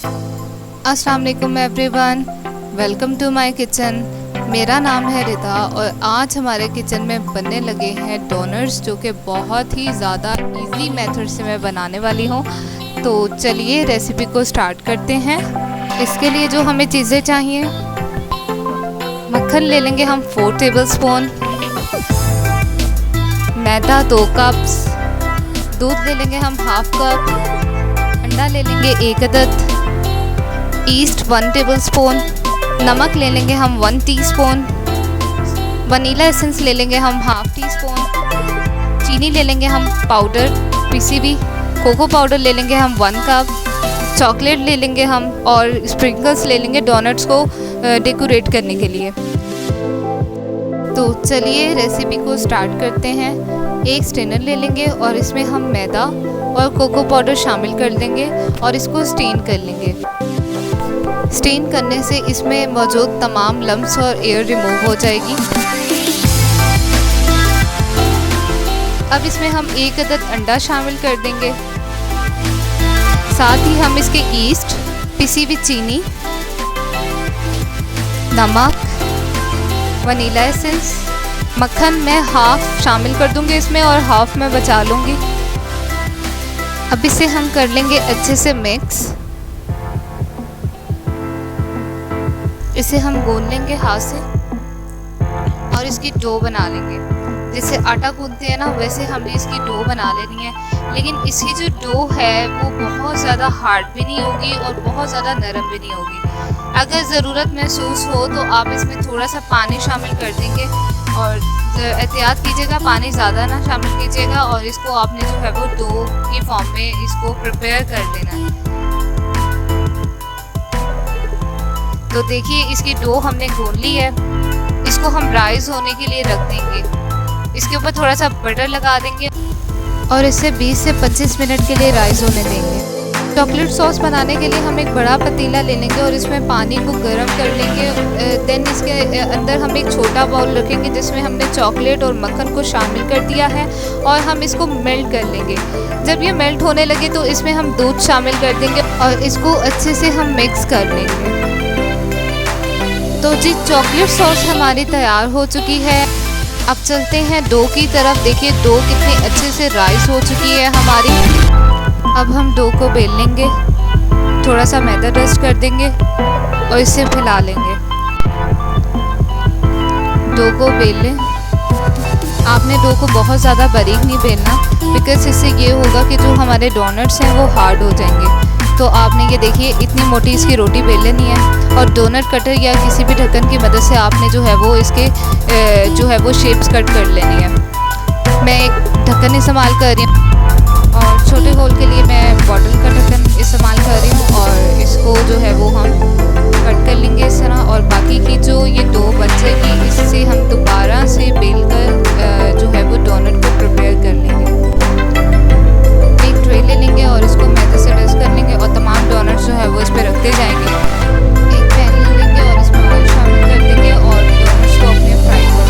अस्सलाम वालेकुम everyone, welcome to my kitchen. मेरा नाम है रिदा और आज हमारे किचन में बनने लगे हैं डोनट्स, जो कि बहुत ही ज़्यादा इजी मेथड से मैं बनाने वाली हूँ। तो चलिए रेसिपी को स्टार्ट करते हैं। इसके लिए जो हमें चीज़ें चाहिए, मक्खन ले लेंगे हम 4 टेबलस्पून, मैदा 2 कप्स, दूध ले लेंगे हम हाफ कप, अंडा ले लेंगे 1 अदद, ईस्ट 1 टेबलस्पून, नमक ले लेंगे हम 1 टीस्पून, वनीला एसेंस ले लेंगे हम हाफ टी स्पून, चीनी ले लेंगे हम पाउडर पीसी हुई, कोको पाउडर ले लेंगे हम 1 कप, चॉकलेट ले लेंगे हम और स्प्रिंकल्स ले लेंगे डोनट्स को डेकोरेट करने के लिए। तो चलिए रेसिपी को स्टार्ट करते हैं। एक स्ट्रेनर ले लेंगे और इसमें हम मैदा और कोको पाउडर शामिल कर देंगे और इसको स्टेन कर लेंगे। स्टेन करने से इसमें मौजूद तमाम लम्स और एयर रिमूव हो जाएगी। अब इसमें हम 1 अदद अंडा शामिल कर देंगे, साथ ही हम इसके ईस्ट, पिसी हुई चीनी, नमक, वनीला एसेंस, मक्खन मैं हाफ शामिल कर दूंगी इसमें और हाफ मैं बचा लूँगी। अब इसे हम कर लेंगे अच्छे से मिक्स। इसे हम गूंद लेंगे हाथ से और इसकी डो बना लेंगे। जैसे आटा गूंदते हैं ना, वैसे हमने इसकी डो बना लेनी है। लेकिन इसकी जो डो है वो बहुत ज़्यादा हार्ड भी नहीं होगी और बहुत ज़्यादा नरम भी नहीं होगी। अगर ज़रूरत महसूस हो तो आप इसमें थोड़ा सा पानी शामिल कर देंगे और एहतियात कीजिएगा, पानी ज़्यादा ना शामिल कीजिएगा। और इसको आपने जो है वो डो की फॉर्म में इसको प्रिपेयर कर देना है। तो देखिए इसकी डो हमने गूंद ली है। इसको हम राइज होने के लिए रख देंगे। इसके ऊपर थोड़ा सा बटर लगा देंगे और इसे 20 से 25 मिनट के लिए राइज होने देंगे। चॉकलेट सॉस बनाने के लिए हम एक बड़ा पतीला ले लेंगे और इसमें पानी को गर्म कर लेंगे। देन इसके अंदर हम एक छोटा बाउल रखेंगे जिसमें हमने चॉकलेट और मक्खन को शामिल कर दिया है और हम इसको मेल्ट कर लेंगे। जब ये मेल्ट होने लगे तो इसमें हम दूध शामिल कर देंगे और इसको अच्छे से हम मिक्स कर लेंगे। तो जी चॉकलेट सॉस हमारी तैयार हो चुकी है। अब चलते हैं डो की तरफ। देखिए डो कितनी अच्छे से राइस हो चुकी है हमारी। अब हम डो को बेल लेंगे, थोड़ा सा मैदा डस्ट कर देंगे और इसे फैला लेंगे। डो को बेल लें। आपने डो को बहुत ज़्यादा बारीक नहीं बेलना, बिकॉज इससे ये होगा कि जो हमारे डोनट्स हैं वो हार्ड हो जाएंगे। तो आपने ये देखिए इतनी मोटी इसकी रोटी बेल लेनी है और डोनट कटर या किसी भी ढक्कन की मदद से आपने जो है वो इसके जो है वो शेप्स कट कर लेनी है। मैं एक ढक्कन इस्तेमाल कर रही हूँ और छोटे होल के लिए मैं बॉटल का ढक्कन इस्तेमाल कर रही हूँ और इसको जो है वो हम कट कर लेंगे इस तरह। और बाकी की जो ये डो बचेगी इससे हम दोबारा से बेल कर जो है वो डोनट को प्रिपेयर कर लेंगे। एक ट्रे ले लेंगे और इसको मैदे से डस्ट कर लेंगे और तमाम डोनट्स जो है वो इस पर रखते जाएंगे। एक पैन ले लेंगे और इसमें ऑयल शामिल कर देंगे और डोनट्स को अपने फ्राई कर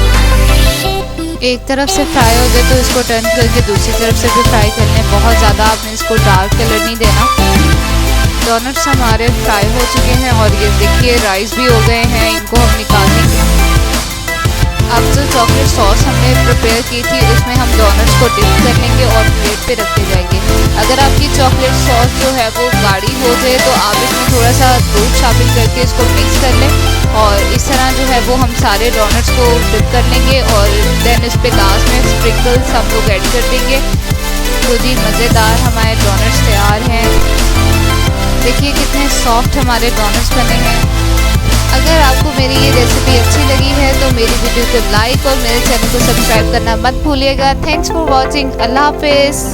लेंगे। एक तरफ से फ्राई हो जाए तो इसको टर्न करके दूसरी तरफ से भी फ्राई कर लें। बहुत ज़्यादा आपने इसको डार्क कलर नहीं देना। डोनट्स हमारे फ्राई हो चुके हैं और ये देखिए राइस भी हो गए हैं। इनको हम निकाल देंगे। अब जो चॉकलेट सॉस हमने प्रिपेयर की थी उसमें हम डोनट्स को डिप कर लेंगे और प्लेट पे रखते जाएंगे। अगर आपकी चॉकलेट सॉस जो है वो गाढ़ी हो जाए तो आप इसमें थोड़ा सा दूध शामिल करके इसको मिक्स कर लें और इस तरह जो है वो हम सारे डोनट्स को डिप कर लेंगे और देन इस पर लास्ट में स्प्रिंकल्स हम लोग ऐड कर देंगे। तो जी मज़ेदार हमारे डोनट्स तैयार हैं। देखिए कितने सॉफ्ट हमारे डोनट्स बने हैं। अगर आपको मेरी ये रेसिपी अच्छी लगी है तो मेरी वीडियो को लाइक और मेरे चैनल को सब्सक्राइब करना मत भूलिएगा। Thanks for watching. अल्लाह हाफिज़।